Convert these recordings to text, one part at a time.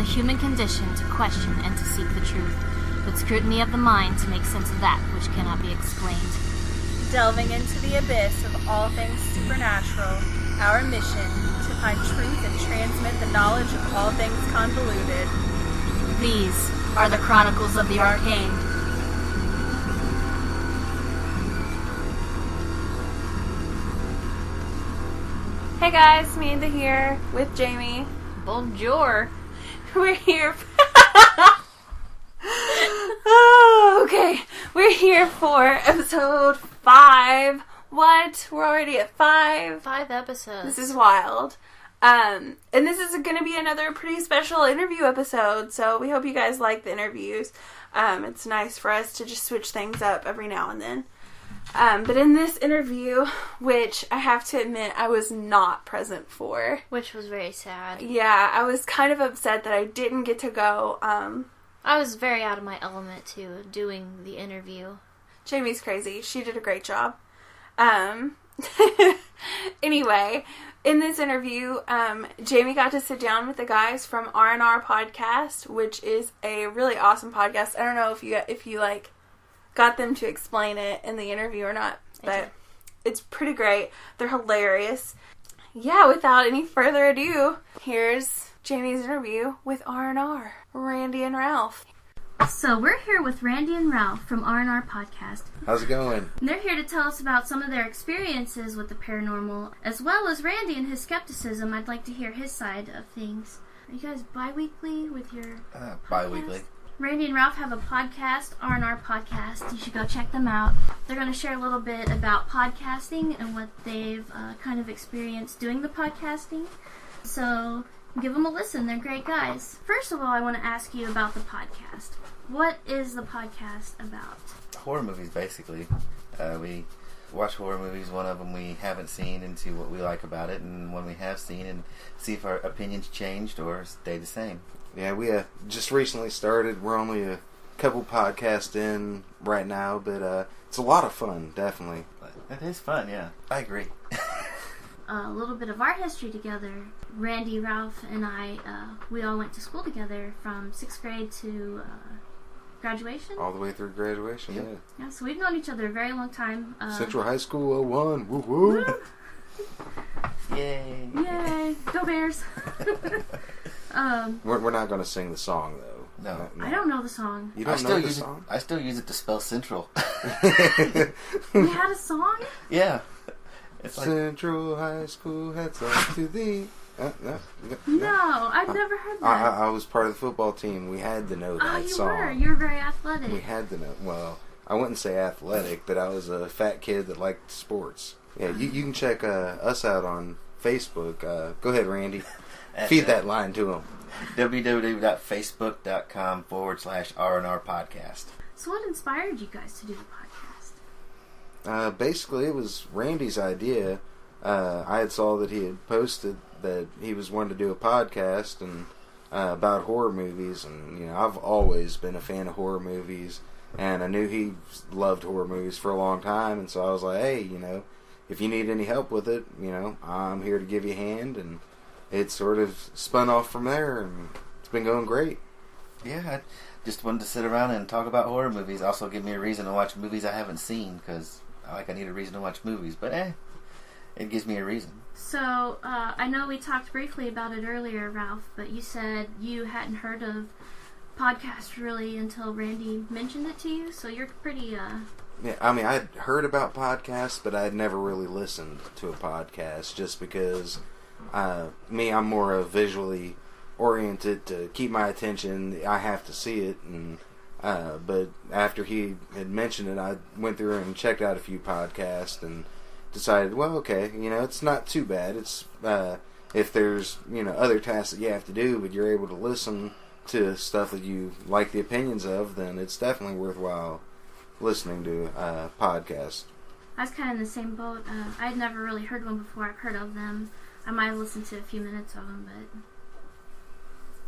human condition to question and to seek the truth, with scrutiny of the mind to make sense of that which cannot be explained. Delving into the abyss of all things supernatural, our mission to find truth and transmit the knowledge of all things convoluted. These are the Chronicles of the Arcane. Hey guys, Amanda here with Jamie. Bonjour. We're here. Oh, okay. We're here for episode 5. What? We're already at 5? 5 episodes. This is wild. And this is going to be another pretty special interview episode, so we hope you guys like the interviews. It's nice for us to just switch things up every now and then. But in this interview, which I have to admit I was not present for. Which was very sad. Yeah, I was kind of upset that I didn't get to go. I was very out of my element, too, doing the interview. Jamie's crazy. She did a great job. Anyway, in this interview, Jamie got to sit down with the guys from R&R Podcast, which is a really awesome podcast. I don't know if you like got them to explain it in the interview or not, but it's pretty great. They're hilarious. Yeah, without any further ado, here's Jamie's interview with R&R, Randy and Ralph. So we're here with Randy and Ralph from R&R Podcast. How's it going? And they're here to tell us about some of their experiences with the paranormal, as well as Randy and his skepticism. I'd like to hear his side of things. Are you guys bi-weekly with your bi-weekly. Randy and Ralph have a podcast, R&R Podcast. You should go check them out. They're going to share a little bit about podcasting and what they've kind of experienced doing the podcasting. So give them a listen. They're great guys. First of all, I want to ask you about the podcast. What is the podcast about? Horror movies, basically. We watch horror movies, one of them we haven't seen, and see what we like about it, and one we have seen, and see if our opinions changed or stayed the same. Yeah, we just recently started. We're only a couple podcasts in right now, but it's a lot of fun, definitely. It is fun, yeah. I agree. A little bit of our history together. Randy, Ralph, and I, we all went to school together from 6th grade to graduation. All the way through graduation, yeah. Yeah, so we've known each other a very long time. Central High School 01, woo-woo. Yay. Yay, go Bears. We're not going to sing the song, though. No. I don't know the song. You don't know the song? I still use it to spell Central. We had a song? Yeah. It's Central High School heads up to the... No, I've never heard that. I was part of the football team. We had to know that song. You were very athletic. We had to know. Well, I wouldn't say athletic, but I was a fat kid that liked sports. Yeah, you can check us out on Facebook. Go ahead, Randy. Feed that line to him. www.facebook.com/R&R Podcast. So what inspired you guys to do the podcast? Basically, it was Randy's idea. I had saw that he had posted that he was wanting to do a podcast and about horror movies, and I've always been a fan of horror movies, and I knew he loved horror movies for a long time, and so I was like, hey, if you need any help with it, I'm here to give you a hand, and it sort of spun off from there, and it's been going great. Yeah, I just wanted to sit around and talk about horror movies. Also give me a reason to watch movies I haven't seen, because I need a reason to watch movies, but it gives me a reason. So, I know we talked briefly about it earlier, Ralph, but you said you hadn't heard of podcasts really until Randy mentioned it to you, so you're pretty, Yeah, I mean, I'd heard about podcasts, but I'd never really listened to a podcast just because, I'm more visually oriented to keep my attention. I have to see it, and but after he had mentioned it, I went through and checked out a few podcasts and decided, well, okay, it's not too bad. It's if there's other tasks that you have to do, but you're able to listen to stuff that you like the opinions of, then it's definitely worthwhile listening to podcasts. I was kind of in the same boat. I'd never really heard one before. I've heard of them. I might have listened to a few minutes of them, but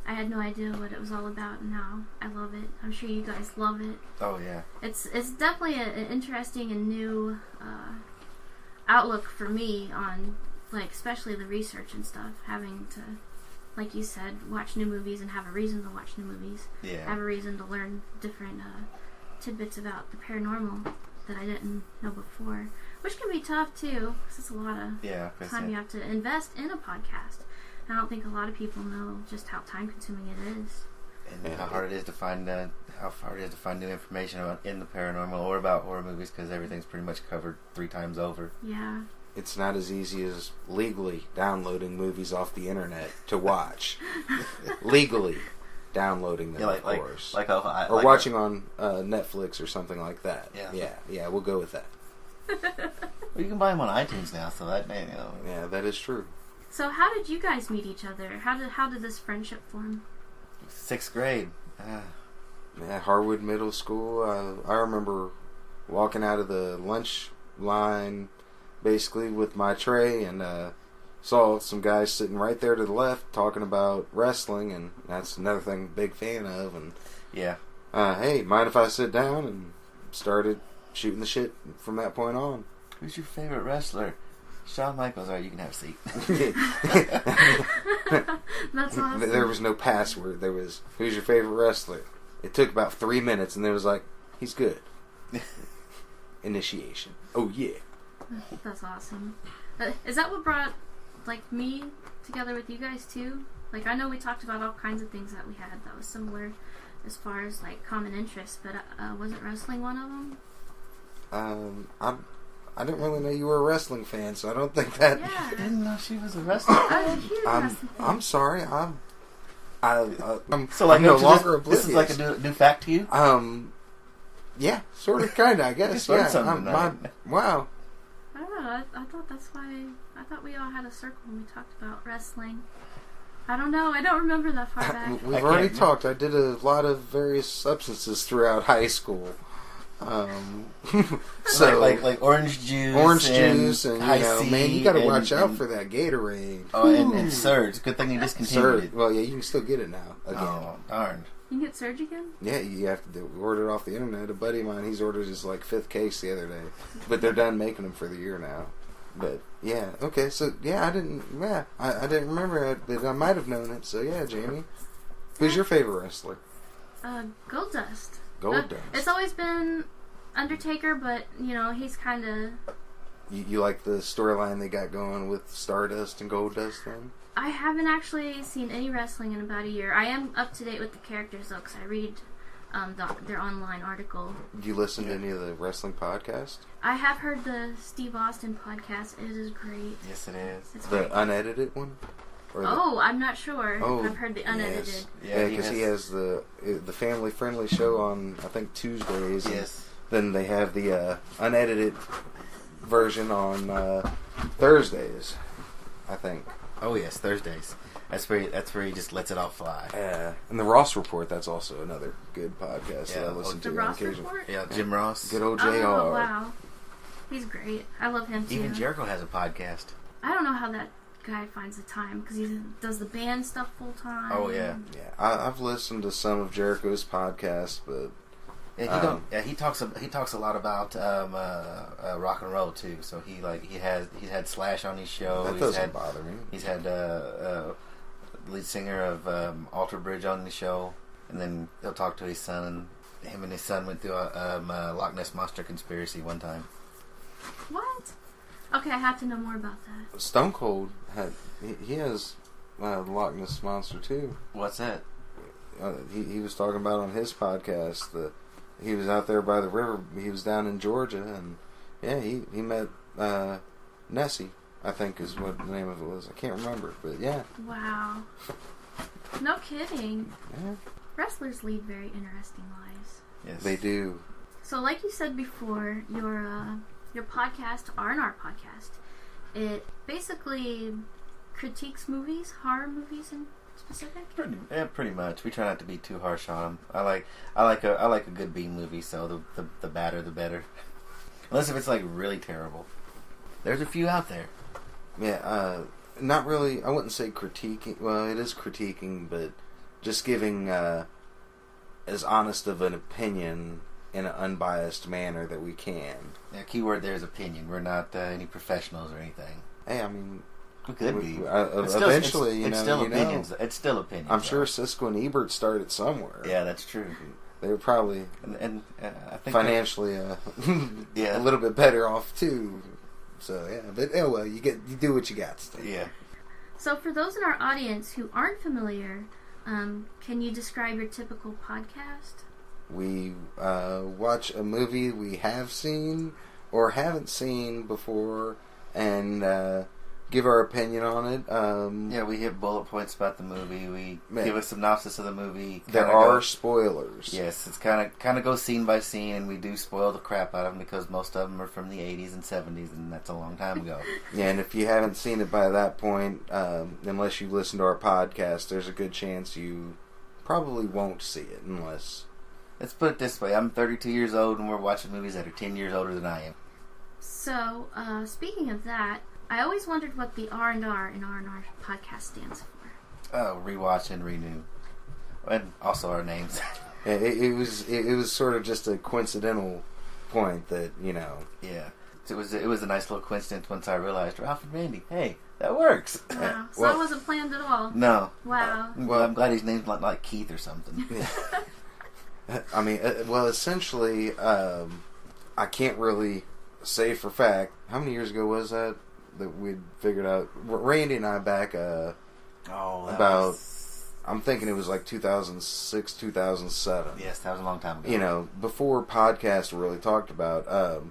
I had no idea what it was all about, and now I love it. I'm sure you guys love it. Oh, yeah. It's definitely an interesting and new outlook for me on, like, especially the research and stuff, having to like you said, watch new movies and have a reason to watch new movies. Yeah. Have a reason to learn different tidbits about the paranormal that I didn't know before. Which can be tough, too, because it's a lot of time you have to invest in a podcast. I don't think a lot of people know just how time-consuming it is. And how hard it is to find new information in the paranormal or about horror movies, because everything's pretty much covered 3 times over. Yeah. It's not as easy as legally downloading movies off the internet to watch. Legally downloading them, of course. Or watching on Netflix or something like that. Yeah, we'll go with that. Well, you can buy them on iTunes now, so that, you know. Yeah, that is true. So how did you guys meet each other? How did this friendship form? 6th grade. At Harwood Middle School, I remember walking out of the lunch line basically with my tray and saw some guys sitting right there to the left talking about wrestling, and that's another thing I'm a big fan of. And hey, mind if I sit down? And started shooting the shit from that point on. Who's your favorite wrestler? Shawn Michaels. Alright, you can have a seat. That's awesome. There was no password. There was, who's your favorite wrestler? It took about 3 minutes, and there was like, he's good. Initiation. Oh, yeah. That's awesome. Is that what brought, like, me together with you guys, too? Like, I know we talked about all kinds of things that we had that was similar as far as, like, common interests, but wasn't wrestling one of them? I didn't really know you were a wrestling fan, so I don't think that... Yeah. I didn't know she was a wrestler. I'm sorry. I'm so, like, I'm no longer oblivious. This is like a new fact to you? Yeah, sort of, kind of, I guess. Just learned something tonight. Wow. I don't know. I thought that's why... I thought we all had a circle when we talked about wrestling. I don't know. I don't remember that far back. We've already talked. I did a lot of various substances throughout high school. So like orange juice, and you know, man, you gotta watch out for that Gatorade. Oh, and Surge. Good thing you discontinued it. Well, yeah, you can still get it now again. Oh, darn. You can get Surge again? Yeah, you have to order it off the internet. A buddy of mine, he's ordered his like 5th case the other day, but they're done making them for the year now. But yeah, okay, so yeah, I didn't remember it, but I might have known it. So yeah, Jamie, who's your favorite wrestler? Goldust. Goldust. It's always been Undertaker, but, you know, he's kind of... You like the storyline they got going with Stardust and Goldust then? I haven't actually seen any wrestling in about a year. I am up to date with the characters, though, because I read their online article. Do you listen to any of the wrestling podcasts? I have heard the Steve Austin podcast. It is great. Yes, it is. It's the great. Unedited one? I'm not sure. I've heard the unedited. Yes. Yeah, because he has the family-friendly show on, I think, Tuesdays. Yes. Then they have the unedited version on Thursdays, I think. Oh yes, Thursdays. That's where he just lets it all fly. And the Ross Report, that's also another good podcast that I listen to the on Ross occasion. Report? Yeah, Jim Ross. Good old JR. Oh, wow. He's great. I love him too. Even Jericho has a podcast. I don't know how that guy finds the time, because he does the band stuff full time. Oh yeah. Yeah, I've listened to some of Jericho's podcasts, but he talks a lot about rock and roll too. So he's had Slash on his show. That doesn't bother me. He's had lead singer of Alter Bridge on the show, and then he'll talk to his son, and him and his son went through a Loch Ness Monster conspiracy one time. What? Okay, I have to know more about that. Stone Cold he has the Loch Ness Monster too. What's that? He was talking about on his podcast that he was out there by the river. He was down in Georgia, and yeah, he met Nessie, I think is what the name of it was. I can't remember, but yeah. Wow. No kidding. Yeah. Wrestlers lead very interesting lives. Yes, they do. So, like you said before, your podcast, R&R podcast, it basically critiques movies, horror movies in specific. Pretty much. We try not to be too harsh on them. I like a good B movie, so the badder the better. Unless if it's like really terrible. There's a few out there. Yeah, not really. I wouldn't say critiquing. Well, it is critiquing, but just giving as honest of an opinion in an unbiased manner that we can. Yeah, keyword there is opinion. We're not any professionals or anything. Hey, I mean, It could be. Eventually, it's still opinions. It's still opinions. I'm sure Siskel and Ebert started somewhere. Yeah, that's true. They were probably I think financially a little bit better off too. So yeah, but you do what you got. Still. Yeah. So for those in our audience who aren't familiar, can you describe your typical podcast? We watch a movie we have seen or haven't seen before, and give our opinion on it. We hit bullet points about the movie. We give a synopsis of the movie. There are spoilers. Yes, it's kind of goes scene by scene, and we do spoil the crap out of them because most of them are from the 80s and 70s, and that's a long time ago. Yeah, and if you haven't seen it by that point, unless you listen to our podcast, there's a good chance you probably won't see it unless... Let's put it this way. I'm 32 years old, and we're watching movies that are 10 years older than I am. So, speaking of that, I always wondered what the R&R in R&R podcast stands for. Oh, rewatch and renew. And also our names. It was sort of just a coincidental point that, Yeah. It was a nice little coincidence once I realized, Ralph and Randy, hey, that works. Wow. So that wasn't planned at all. No. Wow. Well, I'm glad his name's not like Keith or something. I mean, essentially, I can't really say for fact, how many years ago was that we'd figured out? Randy and I back I'm thinking it was like 2006, 2007. Yes, that was a long time ago. Before podcasts were really talked about,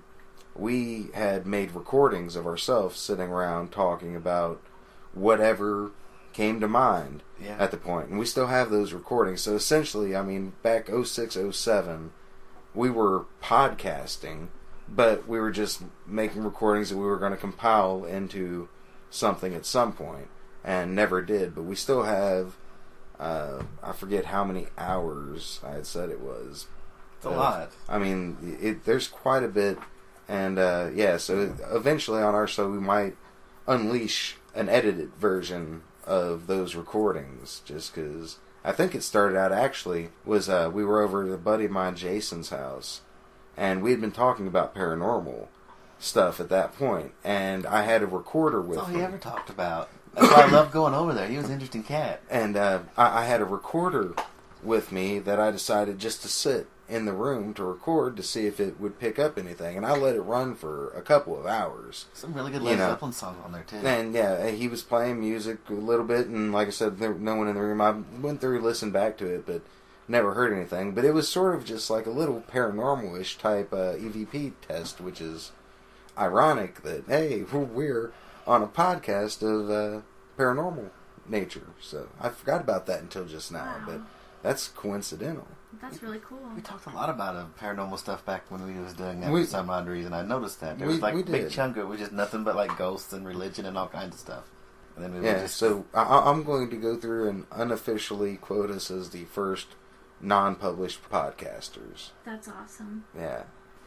we had made recordings of ourselves sitting around talking about whatever came to mind at the point. And we still have those recordings. So essentially, I mean, back 06, 07, we were podcasting, but we were just making recordings that we were going to compile into something at some point, and never did. But we still have, I forget how many hours I had said it was. It's a lot. I mean, there's quite a bit. And, so eventually on our show we might unleash an edited version of those recordings, just because I think it started out actually was we were over at a buddy of mine, Jason's house, and we had been talking about paranormal stuff at that point, and I had a recorder with That's all him. he ever talked about. That's why I love going over there. He was an interesting cat. And I had a recorder with me that I decided just to sit in the room to record to see if it would pick up anything, and I let it run for a couple of hours. Some really good Led Zeppelin songs on there too. And he was playing music a little bit, and like I said, there was no one in the room. I went through, listened back to it, but never heard anything. But it was sort of just like a little paranormal-ish type EVP test, which is ironic that, hey, we're on a podcast of paranormal nature. So I forgot about that until just now, but that's coincidental. That's really cool. We talked a lot about paranormal stuff back when we was doing that for some odd reason. I noticed that. There was like a big chunk of it was just nothing but like ghosts and religion and all kinds of stuff. And then we would just... so I'm going to go through and unofficially quote us as the first non-published podcasters. That's awesome. Yeah.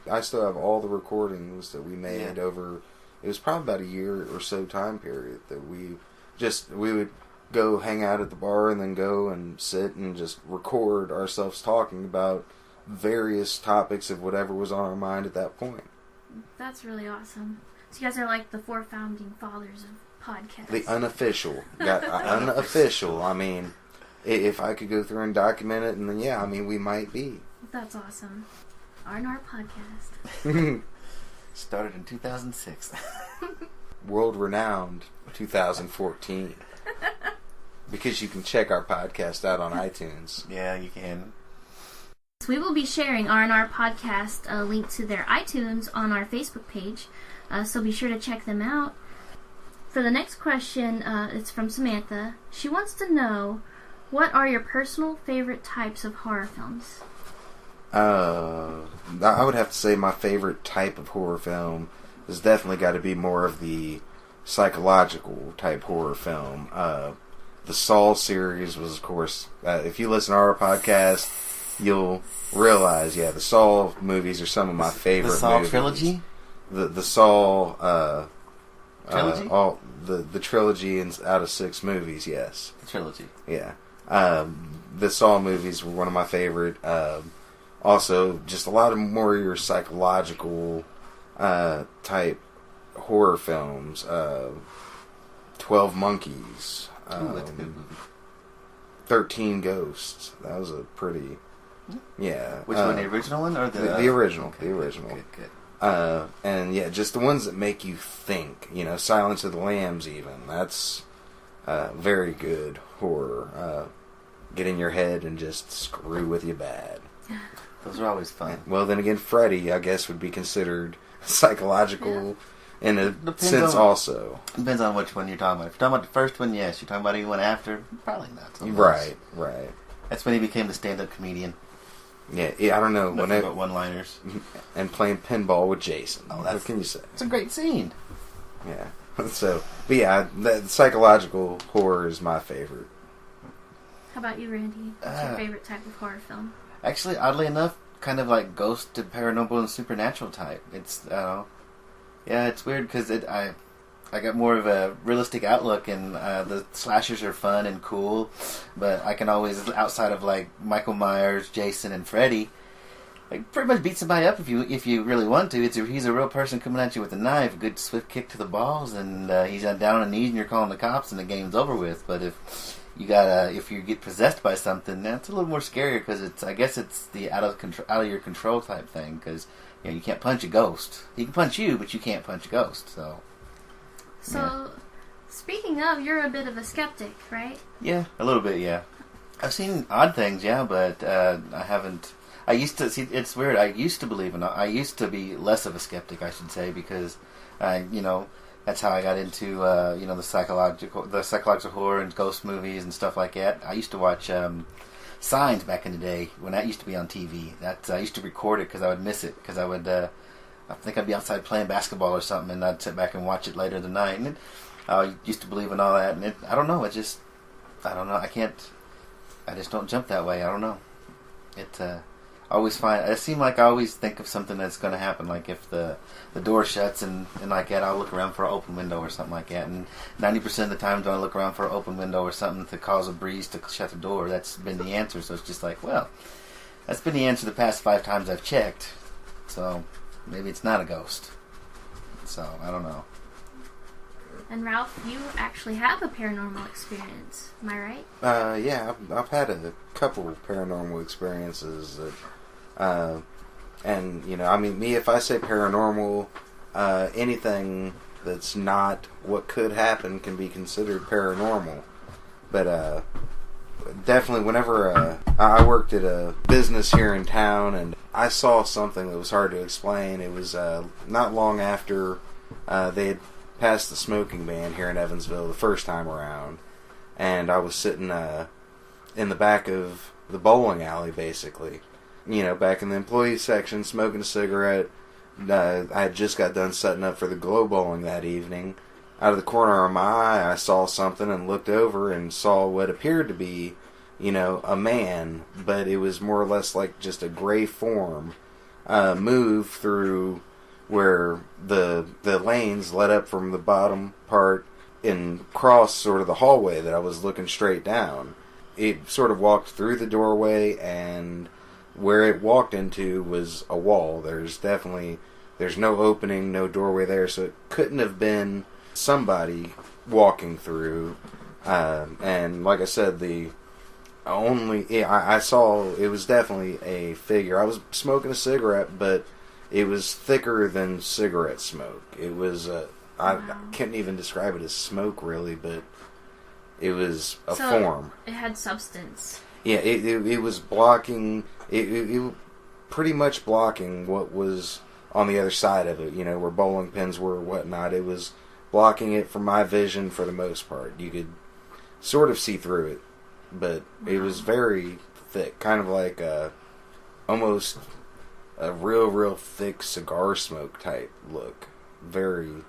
I still have all the recordings that we made over... It was probably about a year or so time period that we would go hang out at the bar and then go and sit and just record ourselves talking about various topics of whatever was on our mind at that point. That's really awesome. So you guys are like the 4 founding fathers of podcasts. The unofficial. Unofficial. I mean, if I could go through and document it, and then we might be. That's awesome. R&R podcast. Started in 2006. World renowned 2014. Because you can check our podcast out on iTunes. Yeah, you can. So we will be sharing R&R podcast a link to their iTunes on our Facebook page, so be sure to check them out. For the next question, it's from Samantha. She wants to know, what are your personal favorite types of horror films? I would have to say my favorite type of horror film has definitely got to be more of the psychological type horror film. The Saw series was, of course, if you listen to our podcast, you'll realize, the Saw movies are some of my favorite movies. The Saw trilogy? The Saw... trilogy? The trilogy out of 6 movies, yes. The trilogy. Yeah. The Saw movies were one of my favorite. Also, just a lot of more your psychological type horror films. 12 Monkeys. Ooh, that's a good movie. 13 Ghosts. That was a pretty... Yeah. Which one, the original one or the original? Okay, the original. Good. And yeah, just the ones that make you think. You know, Silence of the Lambs even. That's very good horror. Get in your head and just screw with you bad. Those are always fun. Well, then again, Freddy, I guess, would be considered psychological in a sense also. Depends on which one you're talking about. If you're talking about the first one, yes. You're talking about anyone after, probably not. So Right. That's when he became the stand-up comedian. Yeah, I don't know. Nothing but one-liners. And playing pinball with Jason. Oh, what can you say? It's a great scene. Yeah. So, but yeah, the psychological horror is my favorite. How about you, Randy? What's your favorite type of horror film? Actually, oddly enough, kind of like ghost to paranormal and supernatural type. It's, it's weird because I got more of a realistic outlook, and the slashers are fun and cool, but I can always, outside of like Michael Myers, Jason, and Freddy, like pretty much beat somebody up if you really want to. He's a real person coming at you with a knife, a good swift kick to the balls, and he's down on his knees, and you're calling the cops, and the game's over with. But if you get possessed by something, that's a little more scary because I guess it's the out of your control type thing, because you can't punch a ghost. He can punch you, but you can't punch a ghost. So, speaking of, you're a bit of a skeptic, right? Yeah, a little bit, yeah. I've seen odd things, yeah, but I haven't... I used to... See, it's weird. I used to believe in... I used to be less of a skeptic, I should say, because, that's how I got into, the psychological horror and ghost movies and stuff like that. I used to watch Signs back in the day, when that used to be on TV. I used to record it because I would miss it, because I would... I think I'd be outside playing basketball or something, and I'd sit back and watch it later in the night. And I used to believe in all that, and I don't know. I don't know. I just don't jump that way. I don't know. I seem like I always think of something that's going to happen. Like if the door shuts and like that, I'll look around for an open window or something like that. And 90% of the time, when I look around for an open window or something to cause a breeze to shut the door, that's been the answer. So it's just like, well, that's been the answer the past 5 times I've checked. So... maybe it's not a ghost. So, I don't know. And Ralph, you actually have a paranormal experience. Am I right? Yeah, I've had a couple paranormal experiences that, me, if I say paranormal, anything that's not what could happen can be considered paranormal. But, definitely whenever I worked at a business here in town and I saw something that was hard to explain. It was not long after they had passed the smoking ban here in Evansville the first time around, and I was sitting in the back of the bowling alley, basically, back in the employee section, smoking a cigarette. I had just got done setting up for the glow bowling that evening. Out of the corner of my eye, I saw something and looked over and saw what appeared to be, a man, but it was more or less like just a gray form move through where the lanes led up from the bottom part and cross sort of the hallway that I was looking straight down. It sort of walked through the doorway, and where it walked into was a wall. There's no opening, no doorway there, so it couldn't have been somebody walking through. And like I said, I saw it was definitely a figure. I was smoking a cigarette, but it was thicker than cigarette smoke. It was I can't even describe it as smoke really, but it was a form. It had substance. Yeah, it was blocking. It pretty much blocking what was on the other side of it. Where bowling pins were or whatnot. It was blocking it from my vision for the most part. You could sort of see through it, but it was very thick, kind of like almost a real thick cigar smoke type look. Very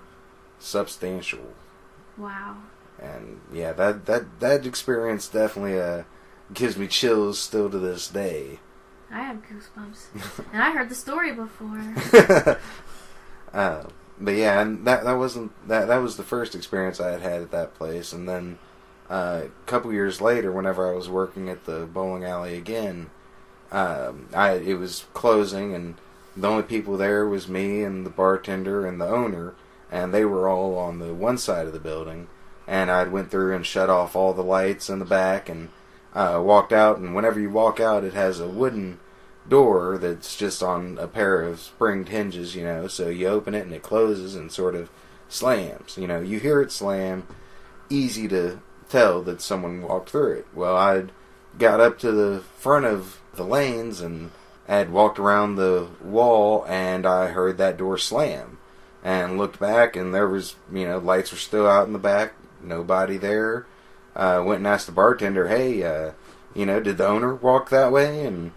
substantial. Wow. And yeah, that experience definitely gives me chills still to this day. I have goosebumps. And I heard the story before. But yeah, and that was the first experience I had at that place. And then a couple years later, whenever I was working at the bowling alley again, it was closing, and the only people there was me and the bartender and the owner, and they were all on the one side of the building. and I went through and shut off all the lights in the back and walked out. And whenever you walk out, it has a wooden door that's just on a pair of springed hinges, you know, so you open it and it closes and sort of slams. You know, you hear it slam, easy to tell that someone walked through it. Well, I'd got up to the front of the lanes and had walked around the wall, and I heard that door slam and looked back, and there was, you know, lights were still out in the back, nobody there. Went and asked the bartender, hey, you know, did the owner walk that way? And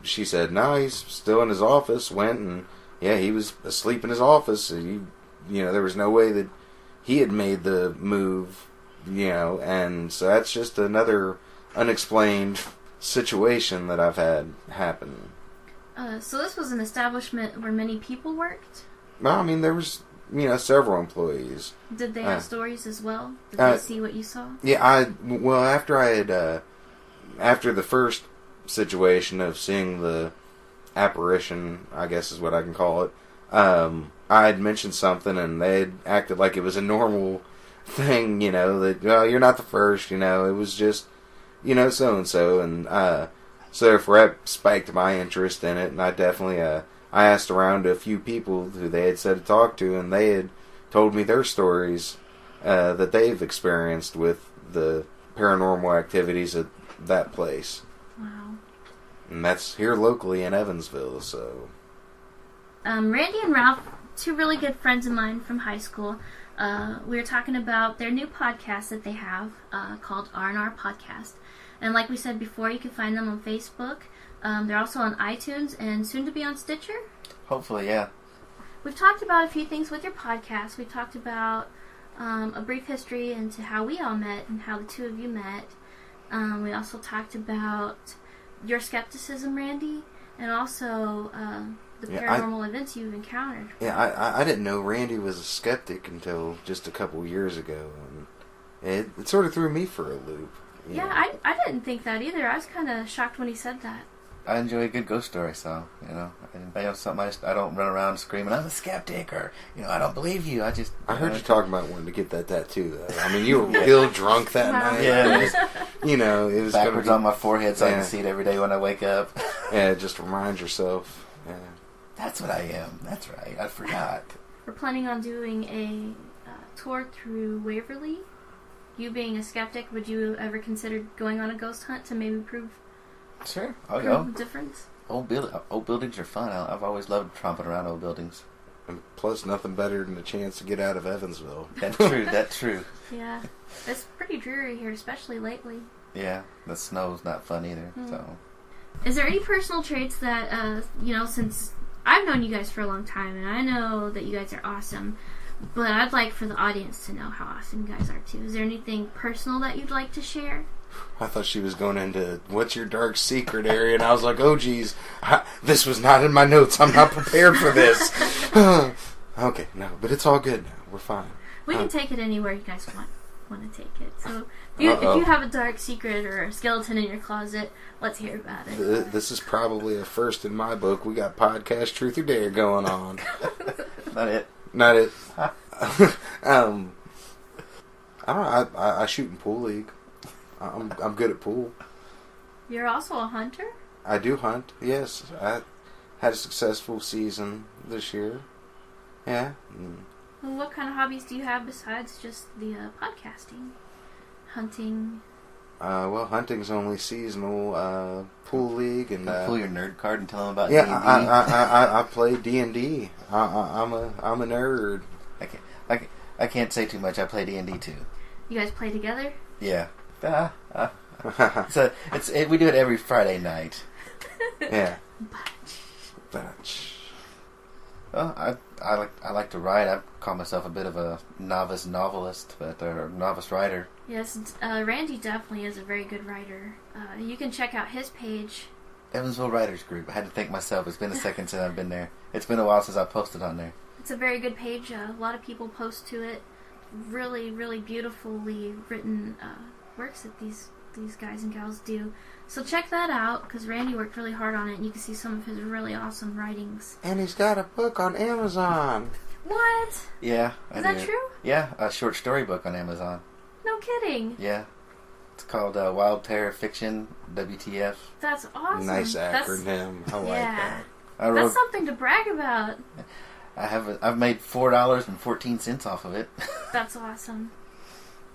she said, no, he's still in his office. Went and, yeah, he was asleep in his office. So you know, there was no way that he had made the move, you know, and so that's just another unexplained situation that I've had happen. So this was an establishment where many people worked? Well, I mean, there was, you know, several employees. Did they have stories as well? Did they see what you saw? Yeah, after the first situation of seeing the apparition, I guess is what I can call it, I had mentioned something and they had acted like it was a normal thing, you know, that, well, you're not the first, you know, it was just, you know, so-and-so, and so therefore that spiked my interest in it, and I definitely, I asked around to a few people who they had said to talk to, and they had told me their stories that they've experienced with the paranormal activities at that place. Wow. And that's here locally in Evansville, so. Randy and Ralph, two really good friends of mine from high school, we were talking about their new podcast that they have called R&R Podcast. And like we said before, you can find them on Facebook. They're also on iTunes and soon to be on Stitcher. Hopefully, yeah. We've talked about a few things with your podcast. We talked about a brief history into how we all met and how the two of you met. We also talked about your skepticism, Randy, and also the paranormal events you've encountered. Yeah, I didn't know Randy was a skeptic until just a couple years ago, and it sort of threw me for a loop. Yeah, I didn't think that either. I was kind of shocked when he said that. I enjoy a good ghost story, so, you know, I have something I don't run around screaming, I'm a skeptic, or, you know, I don't believe you. I heard you talking about wanting to get that tattoo, though. I mean, you were real drunk that night. Yeah. It was, you know, it was backwards on my forehead so I can see it every day when I wake up. Yeah, just remind yourself. Yeah. That's what I am. That's right. I forgot. We're planning on doing a tour through Waverly. You being a skeptic, would you ever consider going on a ghost hunt to maybe prove I'll go. the difference? Old buildings are fun. I've always loved tromping around old buildings. And plus, nothing better than a chance to get out of Evansville. That's true. That's true. Yeah. It's pretty dreary here, especially lately. Yeah. The snow's not fun either, so. Is there any personal traits that, you know, since I've known you guys for a long time, and I know that you guys are awesome, but I'd like for the audience to know how awesome you guys are, too. Is there anything personal that you'd like to share? I thought she was going into what's your dark secret area, and I was like, oh, geez, this was not in my notes. I'm not prepared for this. Okay, no, but it's all good now. We're fine. We can take it anywhere you guys want to take it. So if you have a dark secret or a skeleton in your closet, let's hear about it. This is probably a first in my book. We got podcast Truth or Dare going on. Not it. Not it. I shoot in pool league. I'm good at pool. You're also a hunter? I do hunt, yes. I had a successful season this year. Yeah. Well, what kind of hobbies do you have besides just the podcasting? Hunting? Well, hunting's only seasonal. Pool league and pull your nerd card and tell them about D&D. Yeah, I play D&D. I'm a nerd. I can't say too much. I play D&D too. You guys play together? Yeah. So we do it every Friday night. Yeah. Well, I like to write. I call myself a bit of a novice novelist, or novice writer. Yes, Randy definitely is a very good writer. You can check out his page. Evansville Writers Group. I had to thank myself. It's been a second since I've been there. It's been a while since I posted on there. It's a very good page. A lot of people post to it. Really, really beautifully written works that these guys and gals do. So check that out, because Randy worked really hard on it, and you can see some of his really awesome writings. And he's got a book on Amazon. What? Yeah. Is that true? Yeah, a short story book on Amazon. No kidding. Yeah. It's called Wild Terror Fiction, WTF. That's awesome. Nice acronym. I like that. That's something to brag about. I've made $4.14 off of it. That's awesome.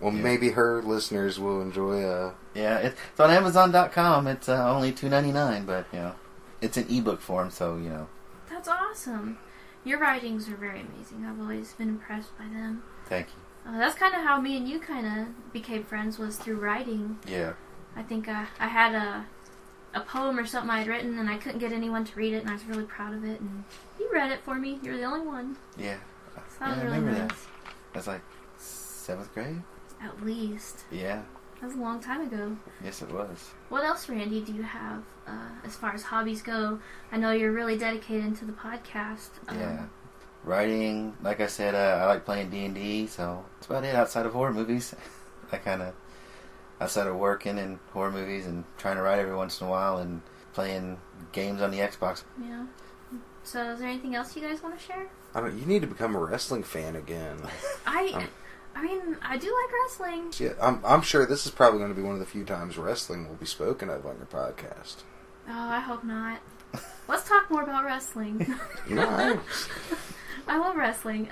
Well, maybe her listeners will enjoy. Yeah, it's on Amazon.com. It's only $2.99, but it's an ebook form, so That's awesome. Your writings are very amazing. I've always been impressed by them. Thank you. That's kind of how me and you kind of became friends, was through writing. Yeah. I think I had a poem or something I'd written, and I couldn't get anyone to read it, and I was really proud of it, and you read it for me. You were the only one. Yeah. So that was I really remember nice. that. That's like 7th grade? At least. Yeah. That was a long time ago. Yes, it was. What else, Randy, do you have as far as hobbies go? I know you're really dedicated to the podcast. Yeah. Writing, like I said, I like playing D&D, so that's about it outside of horror movies. Outside of working in horror movies and trying to write every once in a while and playing games on the Xbox. Yeah. So is there anything else you guys want to share? You need to become a wrestling fan again. I mean, I do like wrestling. Yeah, I'm sure this is probably going to be one of the few times wrestling will be spoken of on your podcast. Oh, I hope not. Let's talk more about wrestling. No, I love wrestling.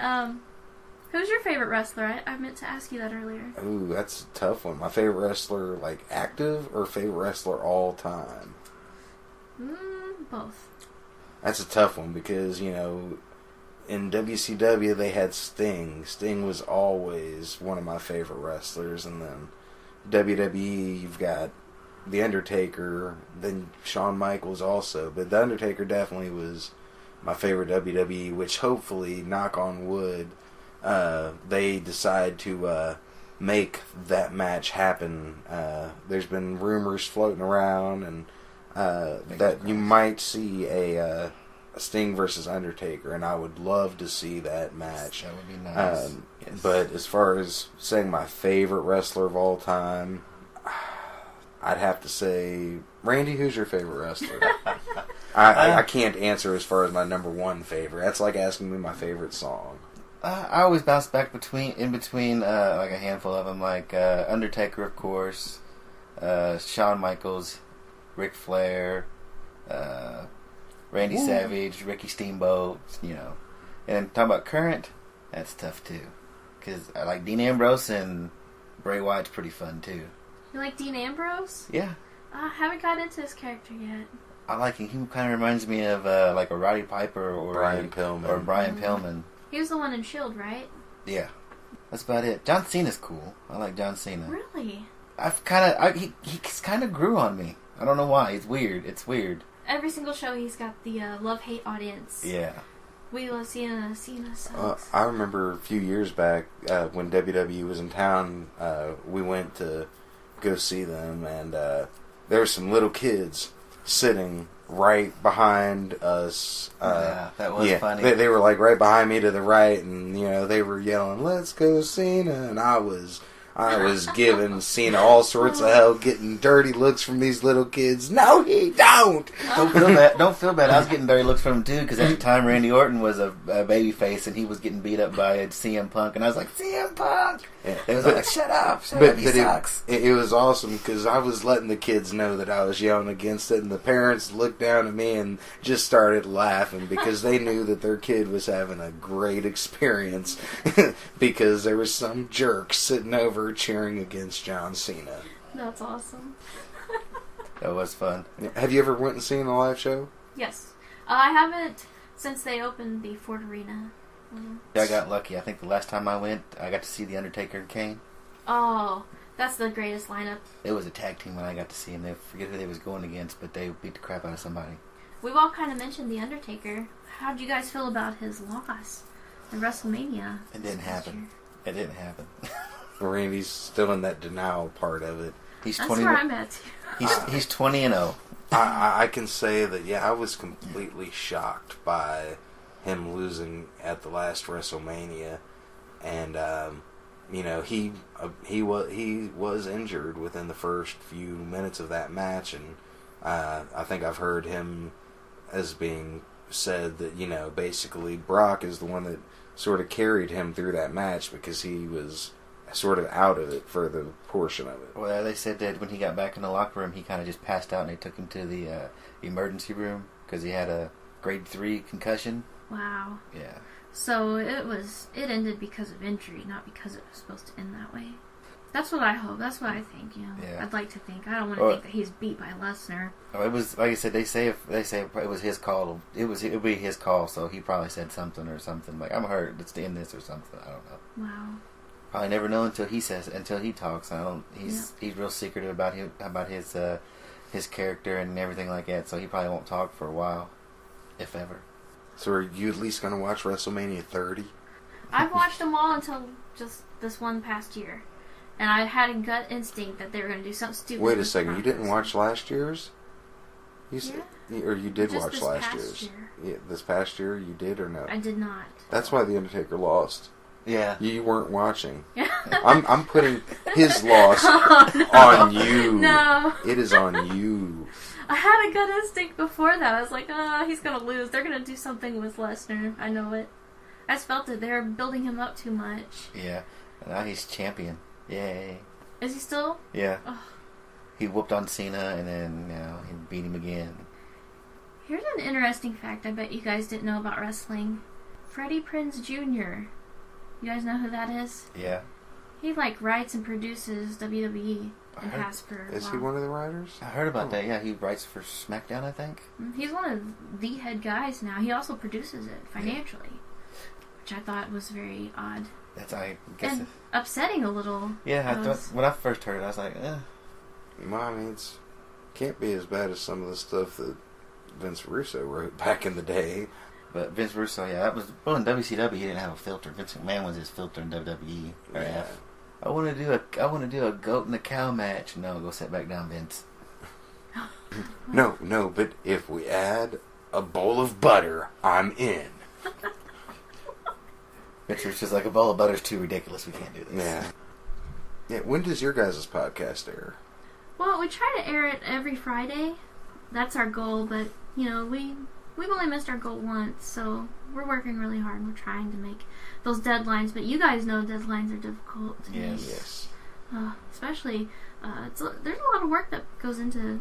Who's your favorite wrestler? I meant to ask you that earlier. Ooh, that's a tough one. My favorite wrestler, like active, or favorite wrestler all time? Both. That's a tough one because, in WCW they had Sting. Sting was always one of my favorite wrestlers. And then WWE, you've got The Undertaker, then Shawn Michaels also. But The Undertaker definitely was my favorite WWE, which hopefully, knock on wood, they decide to make that match happen. There's been rumors floating around and that you might see a Sting versus Undertaker, and I would love to see that match. That would be nice. Yes. But as far as saying my favorite wrestler of all time, I'd have to say, Randy, who's your favorite wrestler? I can't answer as far as my number one favorite. That's like asking me my favorite song. I always bounce back in between like a handful of them, like Undertaker, of course, Shawn Michaels, Ric Flair, Randy Savage, Ricky Steamboat, And talking about current, that's tough too, because I like Dean Ambrose, and Bray Wyatt's pretty fun too. You like Dean Ambrose? Yeah. I haven't got into his character yet. I like him. He kind of reminds me of like a Roddy Piper or Brian Pillman. Or Brian Pillman. He was the one in S.H.I.E.L.D., right? Yeah. That's about it. John Cena's cool. I like John Cena. Really? He's kind of grew on me. I don't know why. It's weird. Every single show he's got the love-hate audience. Yeah. We love Cena. Cena sucks. I remember a few years back when WWE was in town, we went to go see them, and there were some little kids sitting right behind us. Yeah, that was funny. They were like right behind me to the right, and they were yelling, "Let's go Cena!" And I was giving Cena all sorts of hell, getting dirty looks from these little kids. No, he don't. Don't feel bad. I was getting dirty looks from him too, because at the time Randy Orton was a baby face, and he was getting beat up by CM Punk, and I was like, CM Punk. Yeah. They was like, shut up, he sucks. It was awesome because I was letting the kids know that I was yelling against it, and the parents looked down at me and just started laughing because they knew that their kid was having a great experience because there was some jerk sitting over cheering against John Cena. That's awesome. That was fun. Have you ever went and seen a live show? Yes. I haven't since they opened the Ford Arena. I got lucky. I think the last time I went, I got to see The Undertaker and Kane. Oh, that's the greatest lineup. It was a tag team when I got to see them. I forget who they was going against, but they beat the crap out of somebody. We've all kind of mentioned The Undertaker. How did you guys feel about his loss at WrestleMania? It didn't happen. It didn't happen. Randy's still in that denial part of it. He's That's 20. where I'm at too. He's 20-0. I can say that, I was completely shocked by him losing at the last WrestleMania, and he was injured within the first few minutes of that match, and I think I've heard him as being said that, basically Brock is the one that sort of carried him through that match because he was sort of out of it for the portion of it. Well, they said that when he got back in the locker room, he kind of just passed out, and they took him to the emergency room because he had a grade 3 concussion. Wow. Yeah. So it ended because of injury, not because it was supposed to end that way. That's what I hope. That's what I think. Yeah. I'd like to think. I don't want to think that he's beat by Lesnar. Oh, it was like I said. They say it was his call. It would be his call. So he probably said something like, "I'm hurt. Let's end this" or something. I don't know. Wow. Probably never know until he talks. He's real secretive about his character and everything like that. So he probably won't talk for a while, if ever. So are you at least going to watch WrestleMania 30? I've watched them all until just this one past year. And I had a gut instinct that they were going to do something stupid. Wait a second, you didn't watch last year's? You did just watch this last past year's? year. Yeah, this past year you did or no? I did not. That's why The Undertaker lost. Yeah. You weren't watching. I'm putting his loss on you. No. It is on you. I had a gut instinct before that. I was like, he's going to lose. They're going to do something with Lesnar. I know it. I just felt it. They were building him up too much. Yeah. And now he's champion. Yay. Is he still? Yeah. Ugh. He whooped on Cena, and then he beat him again. Here's an interesting fact I bet you guys didn't know about wrestling. Freddie Prinze Jr. You guys know who that is? Yeah. He writes and produces WWE and has for a Is while. he one of the writers? I heard about that. Yeah, he writes for SmackDown, I think. He's one of the head guys now. He also produces it financially, which I thought was very odd. I guess. And upsetting a little. Yeah, when I first heard it, I was like, Well, I mean, can't be as bad as some of the stuff that Vince Russo wrote back in the day. But Vince Russo, that was in WCW. He didn't have a filter. Vince McMahon was his filter in WWE. Yeah. I want to do a goat and a cow match. No, go sit back down, Vince. No, but if we add a bowl of butter, I'm in. Vince Russo's like, a bowl of butter's too ridiculous. We can't do this. Yeah. When does your guys' podcast air? Well, we try to air it every Friday. That's our goal, but we've only missed our goal once, so we're working really hard. We're trying to make those deadlines, but you guys know deadlines are difficult to meet. Yes. Especially, there's a lot of work that goes into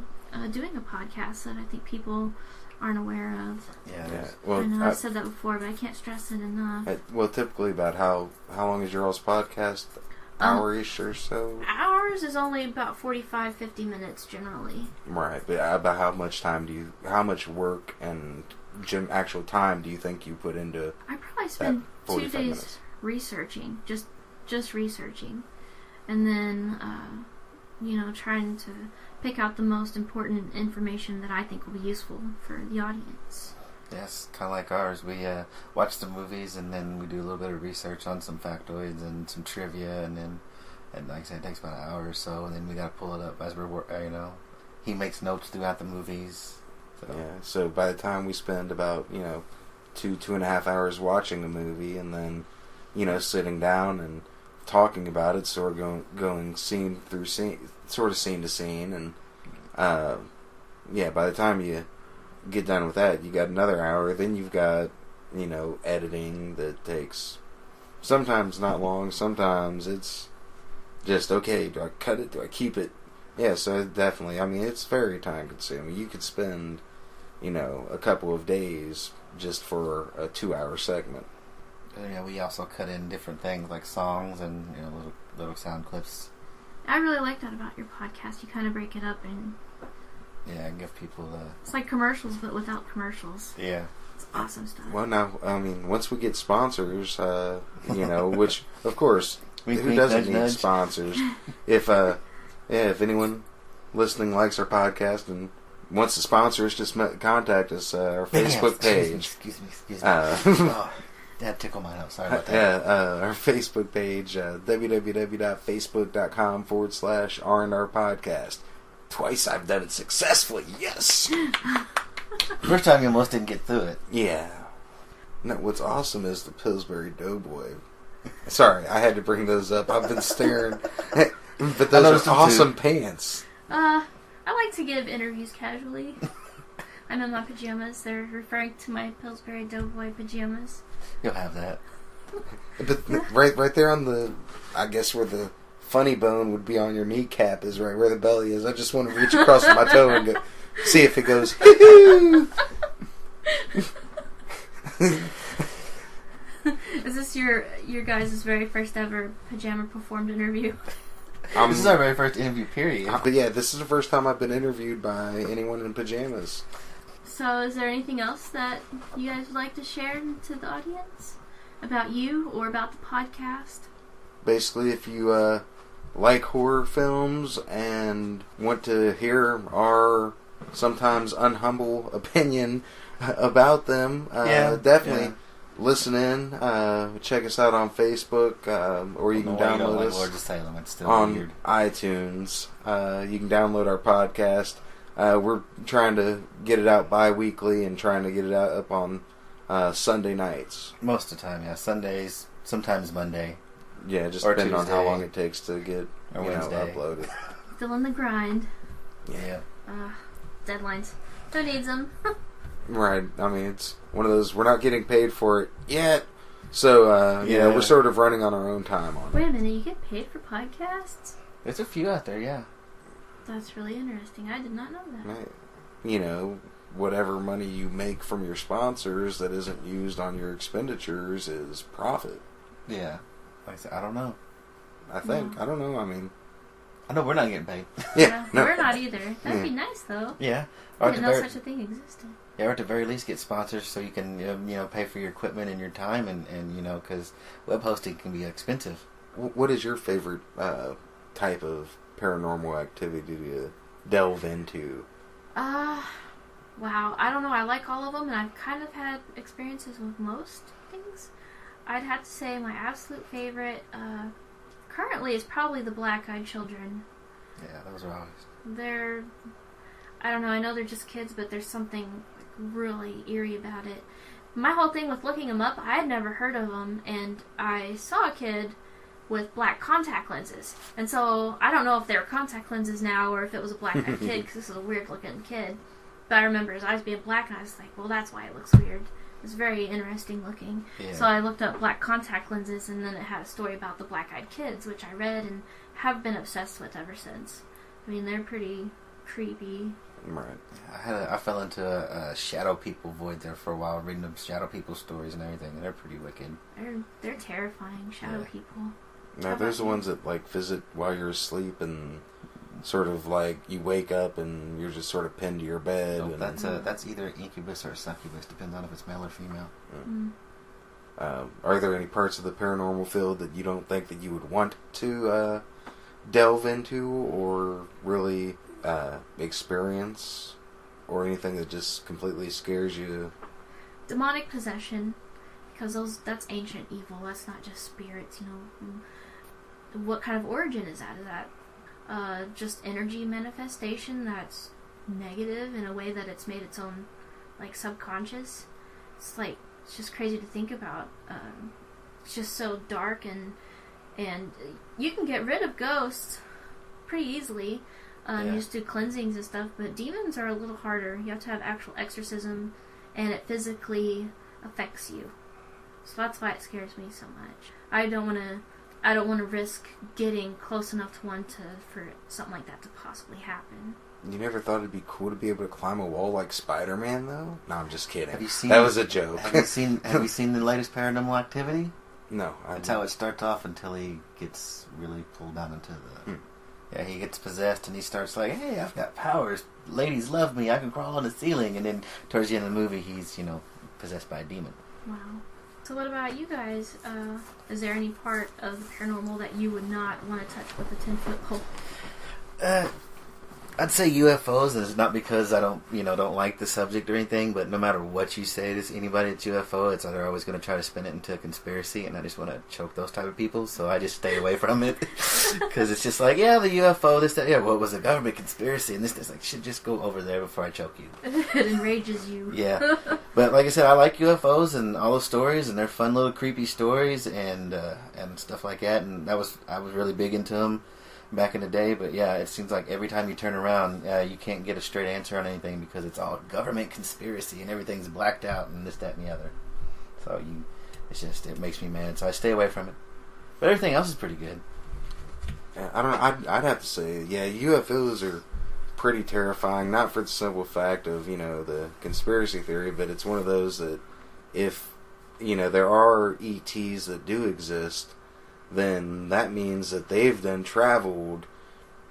doing a podcast that I think people aren't aware of. Yeah. Well, I know I've said that before, but I can't stress it enough. Typically about how long is your all's podcast? Hour-ish or so? Ours is only about 45-50 minutes generally. Right, but about how much work and actual time do you think you put into? I probably spend 2 days minutes? researching, just researching, and then trying to pick out the most important information that I think will be useful for the audience. Yes, kind of like ours. We watch the movies, and then we do a little bit of research on some factoids and some trivia, and like I said, it takes about an hour or so, and then we got to pull it up as we're he makes notes throughout the movies. So. Yeah, so by the time we spend about 2.5 hours watching a movie, and then sitting down and talking about it, sort of going scene through scene, sort of scene to scene, and by the time you get done with that, you got another hour. Then you've got editing that takes sometimes not long, sometimes it's just okay. Do I cut it? Do I keep it? Yeah, so definitely. I mean, it's very time consuming. You could spend a couple of days just for a 2-hour segment. We also cut in different things like songs and little sound clips. I really like that about your podcast. You kind of break it up and give people it's like commercials, but without commercials. Yeah. It's awesome stuff. Well, now, I mean, once we get sponsors, which, of course, who doesn't need sponsors? If anyone listening likes our podcast and wants to sponsor us, just contact us, our Facebook page. Excuse me. That tickled my nose. Sorry about that. Our Facebook page, www.facebook.com/R&R podcast. Twice I've done it successfully. Yes. First time you almost didn't get through it. Yeah. No, what's awesome is the Pillsbury Doughboy. Sorry, I had to bring those up. I've been staring. But those are awesome pants. I like to give interviews casually. I'm in my pajamas. They're referring to my Pillsbury Doughboy pajamas. You'll have that. But right there on the, I guess where the funny bone would be on your kneecap is right where the belly is. I just want to reach across my toe and go, see if it goes. Is this your guys' very first ever pajama performed interview? This is our very first interview, period. But yeah, this is the first time I've been interviewed by anyone in pajamas. So is there anything else that you guys would like to share to the audience about you or about the podcast? Basically, if you like horror films and want to hear our sometimes unhumble opinion about them, definitely listen in. Check us out on Facebook, or you can download us Lord of Salem. It's still on weird. iTunes. You can download our podcast. We're trying to get it out bi-weekly and trying to get it out up on Sunday nights. Most of the time, yeah. Sundays, sometimes Monday. Yeah, just Or depending on how Tuesday. long it takes to get uploaded. Still on the grind. Yeah. Deadlines. Who needs them? Right. I mean, it's one of those, we're not getting paid for it yet. So, we're sort of running on our own time on it. Wait a minute, you get paid for podcasts? There's a few out there, yeah. That's really interesting. I did not know that. Right. Whatever money you make from your sponsors that isn't used on your expenditures is profit. Yeah. Like I said, I don't know. I think. No. I don't know. I mean... I know we're not getting paid. Yeah. No. We're not either. That'd be nice, though. Yeah. I didn't know such a thing existed. Yeah, or at the very least get sponsors so you can, pay for your equipment and your time and because web hosting can be expensive. What is your favorite type of paranormal activity to delve into? Wow. I don't know. I like all of them, and I've kind of had experiences with most things. I'd have to say my absolute favorite currently is probably the Black-Eyed Children. Yeah, those are always... They're... I don't know. I know they're just kids, but there's something really eerie about it. My whole thing with looking them up, I had never heard of them, and I saw a kid with black contact lenses. And so, I don't know if they were contact lenses now or if it was a black-eyed kid, because this is a weird-looking kid. But I remember his eyes being black, and I was like, well, that's why it looks weird. It's very interesting looking. Yeah. So I looked up black contact lenses, and then it had a story about the black-eyed kids, which I read and have been obsessed with ever since. I mean, they're pretty creepy. Right. I fell into a shadow people void there for a while, reading the shadow people stories and everything, and they're pretty wicked. They're terrifying, shadow people. Now, there's the ones that visit while you're asleep and sort of you wake up and you're just sort of pinned to your bed. Nope, that's either incubus or succubus, depending on if it's male or female. Are there any parts of the paranormal field that you don't think that you would want to delve into or really experience, or anything that just completely scares you? Demonic possession, because that's ancient evil. That's not just spirits. What kind of origin is that? Is that just energy manifestation that's negative in a way that it's made its own subconscious? It's just crazy to think about. It's just so dark, and you can get rid of ghosts pretty easily. You just do cleansings and stuff, but demons are a little harder. You have to have actual exorcism, and it physically affects you. So that's why it scares me so much. I don't want to risk getting close enough to one for something like that to possibly happen. You never thought it'd be cool to be able to climb a wall like Spider-Man, though? No, I'm just kidding. Have you seen, that was a joke. Have you seen the latest Paranormal Activity? No. That's how it starts off until he gets really pulled down into the... Yeah, he gets possessed and he starts hey, I've got powers. Ladies love me. I can crawl on the ceiling. And then towards the end of the movie, he's, possessed by a demon. Wow. So what about you guys? Is there any part of the paranormal that you would not want to touch with a 10-foot pole? I'd say UFOs, and it's not because I don't like the subject or anything, but no matter what you say to anybody that's UFO, they're always going to try to spin it into a conspiracy, and I just want to choke those type of people, so I just stay away from it. Because it's just the UFO, this, that, what was a government conspiracy, and this, should just go over there before I choke you. It enrages you. Yeah. But like I said, I like UFOs and all those stories, and they're fun little creepy stories, and stuff like that, and I was really big into them. back in the day. But yeah, it seems like every time you turn around, you can't get a straight answer on anything because it's all government conspiracy and everything's blacked out and this, that, and the other. So it makes me mad. So I stay away from it. But everything else is pretty good. I don't know. I'd have to say, yeah, UFOs are pretty terrifying. Not for the simple fact of the conspiracy theory, but it's one of those that if there are ETs that do exist, then that means that they've then traveled.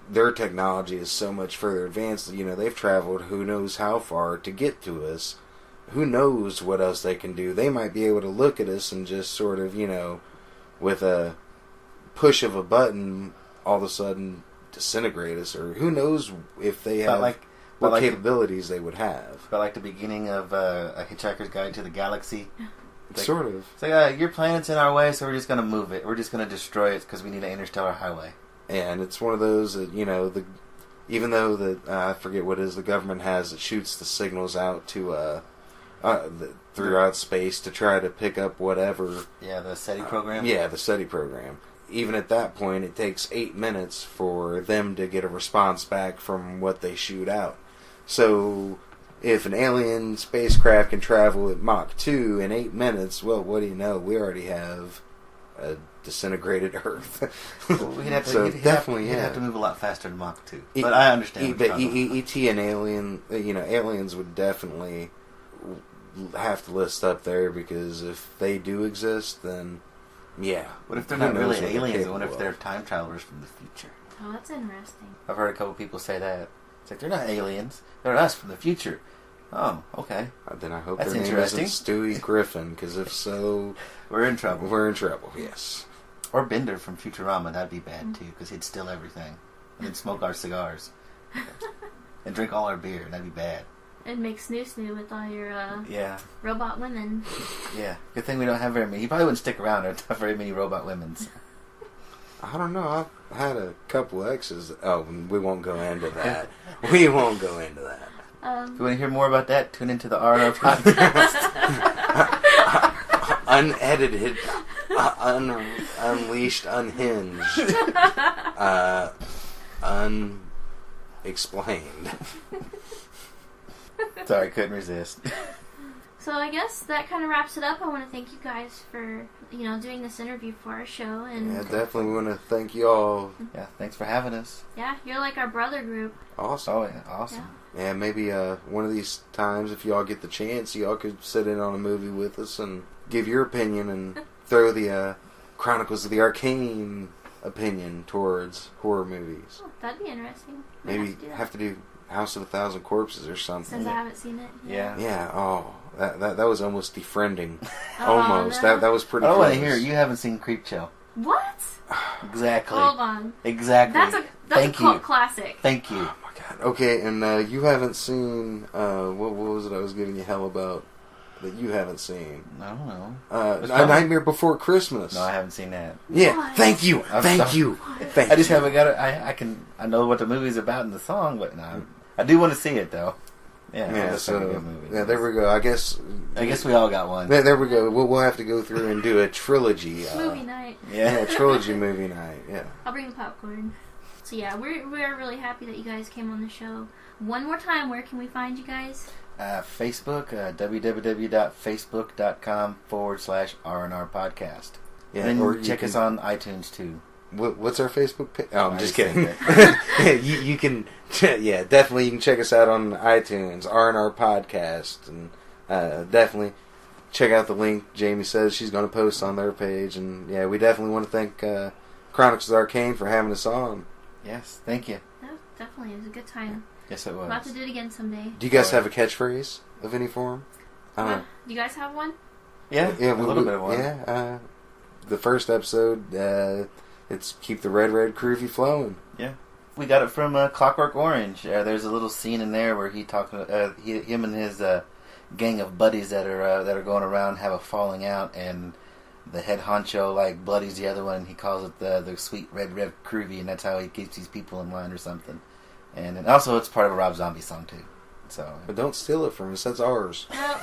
Their technology is so much further advanced that they've traveled who knows how far to get to us. Who knows what else they can do? They might be able to look at us and just sort of with a push of a button, all of a sudden disintegrate us, or who knows if they have what capabilities they would have. But like the beginning of A Hitchhiker's Guide to the Galaxy. Sort of. It's like, your planet's in our way, so we're just going to move it. We're just going to destroy it because we need an interstellar highway. And it's one of those that, even though that, I forget what it is the government has that shoots the signals out to, throughout space to try to pick up whatever. Yeah, the SETI program? Yeah, the SETI program. Even at that point, it takes 8 minutes for them to get a response back from what they shoot out. So, if an alien spacecraft can travel at Mach 2 in 8 minutes, well, what do you know? We already have a disintegrated Earth. Well, he'd have to move a lot faster than Mach 2. But I understand. But E.T. and aliens would definitely have to list up there, because if they do exist, then yeah. What if they're not really aliens? What if they're time travelers from the future? Oh, that's interesting. I've heard a couple people say that. It's like, they're not aliens. They're us from the future. Oh, okay. Then I hope that's their name interesting. isn't Stewie Griffin, because if so, we're in trouble. We're in trouble, yes. Or Bender from Futurama. That'd be bad, too, because he'd steal everything. And he'd smoke our cigars. And drink all our beer. That'd be bad. It'd make snoo with all your robot women. Yeah. Good thing we don't have very many. He probably wouldn't stick around. There's not very many robot women. I don't know. I've had a couple exes. Oh, we won't go into that. We won't go into that. If you want to hear more about that, tune into the R&R podcast. Unedited, unleashed, unhinged, unexplained. Sorry, couldn't resist. So I guess that kind of wraps it up. I want to thank you guys for doing this interview for our show. And yeah, definitely we want to thank you all. Yeah, thanks for having us. Yeah, you're like our brother group. Awesome. Oh yeah, awesome. Yeah, maybe one of these times, if y'all get the chance, y'all could sit in on a movie with us and give your opinion and throw the Chronicles of the Arcane opinion towards horror movies. Oh, that'd be interesting. Maybe have to do House of a Thousand Corpses or something. Since I haven't seen it. Yeah. Yeah. Oh, that was almost defriending. Oh, almost. No. That was pretty. I don't want close. to hear. You haven't seen Creepshow. What? Exactly. Hold on. Exactly. That's a cult classic. Thank you. Oh my god. Okay, and you haven't seen what was it I was giving you hell about that you haven't seen? I don't know. A Nightmare Before Christmas. No, I haven't seen that. Yeah. What? Thank you. Thank you. I just haven't got it. I know what the movie's about in the song, but no, I do want to see it though. Yeah. That's a good movie. Yeah. There we go. I guess we all got one. There we go. We'll have to go through and do a trilogy. Movie night. Yeah. Trilogy movie night. Yeah. I'll bring the popcorn. So yeah, we're really happy that you guys came on the show. One more time, where can we find you guys? Facebook, www.facebook.com/R&R podcast. Yeah, and or then check us on iTunes too. What's our Facebook page? Oh, I'm just kidding. That. you can, yeah, definitely you can check us out on iTunes, R&R podcast, and definitely check out the link Jamie says she's going to post on their page. And yeah, we definitely want to thank Chronicles of Arcane for having us on. Yes, thank you. No, definitely, it was a good time. Yes, it was. We'll have to do it again someday. Do you guys have a catchphrase of any form? Do you guys have one? Yeah, a little bit of one. Yeah, the first episode, it's keep the red groovy flowing. Yeah, we got it from Clockwork Orange. There's a little scene in there where him and his gang of buddies that are going around have a falling out, and the head honcho bloodies the other one, and he calls it the sweet red groovy, and that's how he keeps these people in line or something. And also, it's part of a Rob Zombie song too. So, But don't steal it from us. That's ours. Well,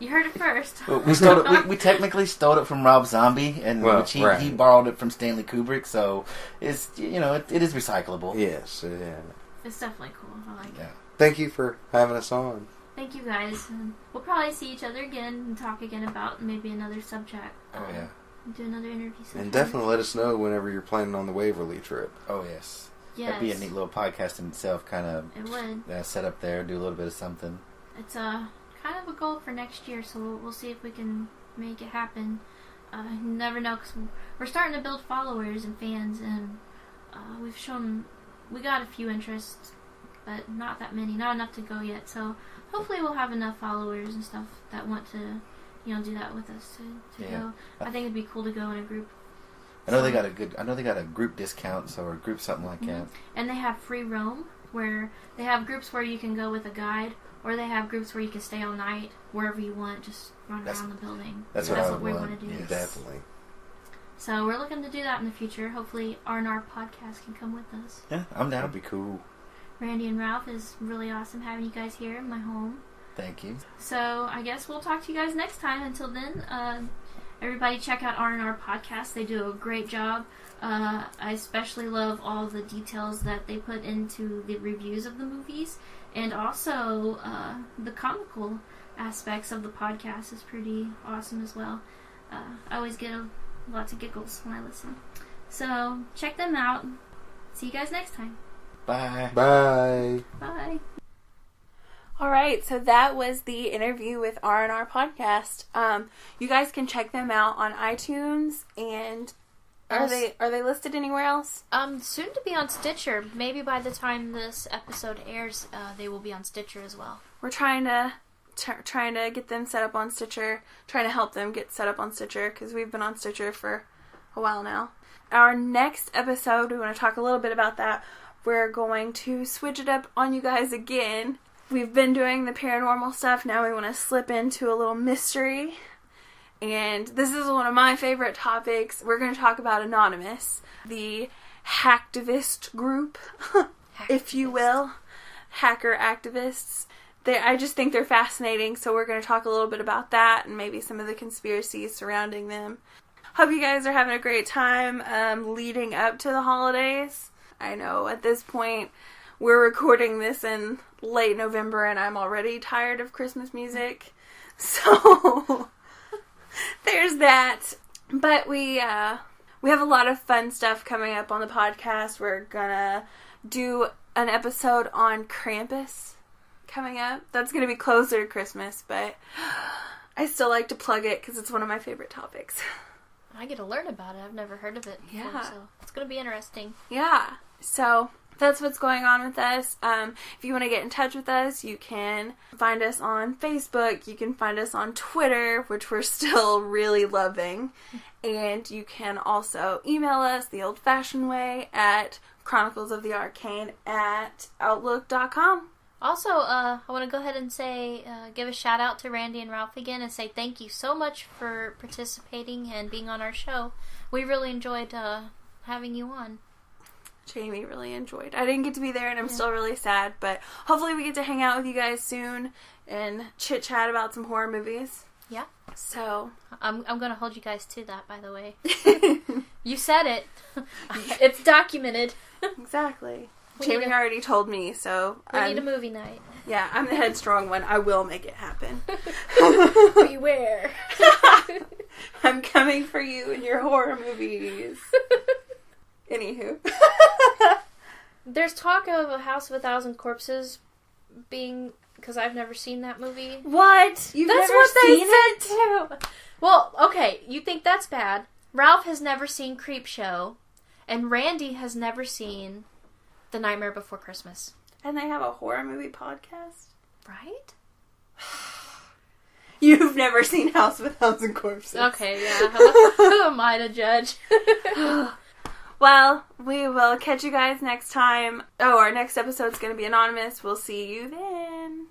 you heard it first. well, we stole it. We technically stole it from Rob Zombie, and Well, which he right. borrowed it from Stanley Kubrick. So it's it is recyclable. Yes. Yeah. It's definitely cool. I like it. Yeah. Thank you for having us on. Thank you guys. And we'll probably see each other again and talk again about maybe another subject. Oh yeah. Do another interview sometime. And definitely let us know whenever you're planning on the Waverly trip. Oh yes. Yes. That'd be a neat little podcast in itself. Kind of It would. set up there, do a little bit of something. It's kind of a goal for next year, so we'll see if we can make it happen. You never know, because we're starting to build followers and fans, and we got a few interests, but not that many, not enough to go yet. So hopefully we'll have enough followers and stuff that want to, do that with us to go. I think it'd be cool to go in a group. I know they got a group discount, or a group something like that. And they have free roam, where they have groups where you can go with a guide, or they have groups where you can stay all night wherever you want, just run around the building. That's what what we I want to do. Yes. Definitely. So we're looking to do that in the future. Hopefully R&R podcast can come with us. Yeah, I'm down. That'd be cool. Randy and Ralph, is really awesome having you guys here in my home. Thank you. So I guess we'll talk to you guys next time. Until then, everybody check out R&R podcast. They do a great job. I especially love all the details that they put into the reviews of the movies, and also the comical aspects of the podcast is pretty awesome as well. I always get lots of giggles when I listen. So check them out. See you guys next time. Bye. Bye. Bye. All right, so that was the interview with R&R Podcast. You guys can check them out on iTunes, and are they listed anywhere else? Soon to be on Stitcher. Maybe by the time this episode airs, they will be on Stitcher as well. We're trying to get them set up on Stitcher, trying to help them get set up on Stitcher, because we've been on Stitcher for a while now. Our next episode, we want to talk a little bit about that. We're going to switch it up on you guys again. We've been doing the paranormal stuff, now we want to slip into a little mystery. And this is one of my favorite topics. We're going to talk about Anonymous, the hacktivist group, if you will. Hacker activists. I just think they're fascinating, so we're going to talk a little bit about that and maybe some of the conspiracies surrounding them. Hope you guys are having a great time leading up to the holidays. I know at this point we're recording this in late November and I'm already tired of Christmas music. So there's that. But we have a lot of fun stuff coming up on the podcast. We're gonna do an episode on Krampus coming up. That's gonna be closer to Christmas, but I still like to plug it because it's one of my favorite topics. I get to learn about it. I've never heard of it before, Yeah. so it's going to be interesting. Yeah. So that's what's going on with us. If you want to get in touch with us, you can find us on Facebook. You can find us on Twitter, which we're still really loving. And you can also email us the old-fashioned way at chroniclesofthearcane@outlook.com. Also, I want to go ahead and say, give a shout out to Randy and Ralph again and say thank you so much for participating and being on our show. We really enjoyed having you on. Jamie really enjoyed. I didn't get to be there and I'm still really sad, but hopefully we get to hang out with you guys soon and chit-chat about some horror movies. Yeah. So I'm going to hold you guys to that, by the way. You said it. It's documented. Exactly. Jamie already told me, so We need a movie night. Yeah, I'm the headstrong one. I will make it happen. Beware. I'm coming for you in your horror movies. Anywho. There's talk of A House of a Thousand Corpses being... Because I've never seen that movie. What? You've That's never what they seen said it? too. Well, okay, you think that's bad. Ralph has never seen Creepshow, and Randy has never seen The Nightmare Before Christmas. And they have a horror movie podcast? Right? You've never seen House of a Thousand Corpses. Okay, yeah. Who am I to judge? Well, we will catch you guys next time. Oh, our next episode's going to be anonymous. We'll see you then.